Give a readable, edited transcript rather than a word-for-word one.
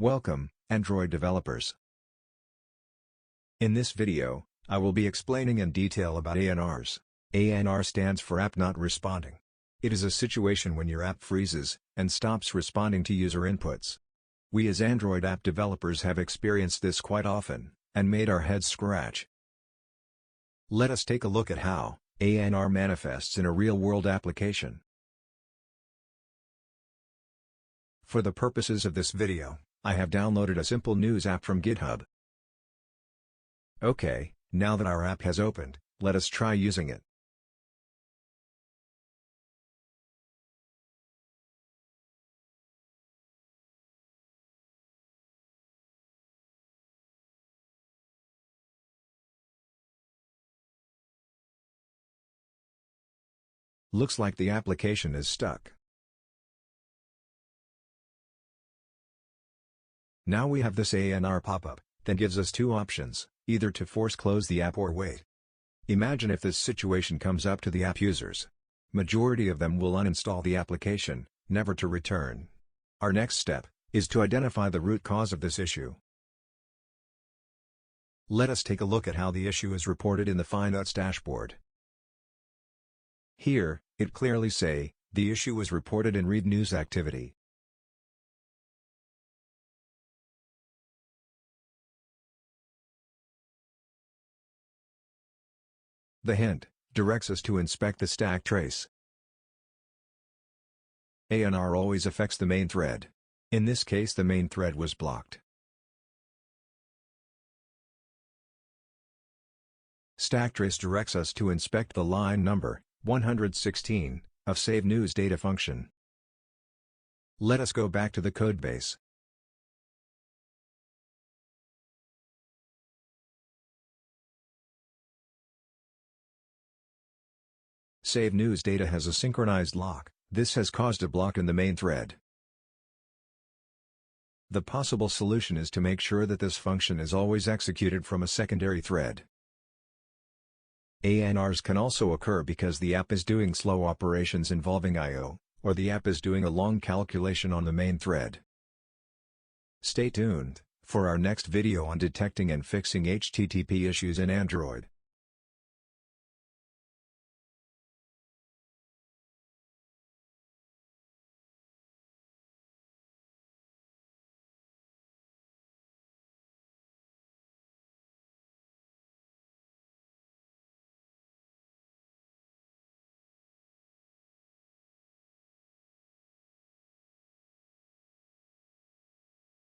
Welcome, Android developers. In this video, I will be explaining in detail about ANRs. ANR stands for App Not Responding. It is a situation when your app freezes and stops responding to user inputs. We as Android app developers have experienced this quite often, and made our heads scratch. Let us take a look at how ANR manifests in a real-world application. For the purposes of this video, I have downloaded a simple news app from GitHub. Okay, now that our app has opened, let us try using it. Looks like the application is stuck. Now we have this ANR pop-up, that gives us two options, either to force close the app or wait. Imagine if this situation comes up to the app users. Majority of them will uninstall the application, never to return. Our next step is to identify the root cause of this issue. Let us take a look at how the issue is reported in the Finotes dashboard. Here, it clearly say, the issue was reported in read news activity. The hint directs us to inspect the stack trace. ANR always affects the main thread. In this case, the main thread was blocked. Stack trace directs us to inspect the line number 116 of save news data function. Let us go back to the codebase. Save news data has a synchronized lock. This has caused a block in the main thread. The possible solution is to make sure that this function is always executed from a secondary thread. ANRs can also occur because the app is doing slow operations involving I/O, or the app is doing a long calculation on the main thread. Stay tuned for our next video on detecting and fixing HTTP issues in Android.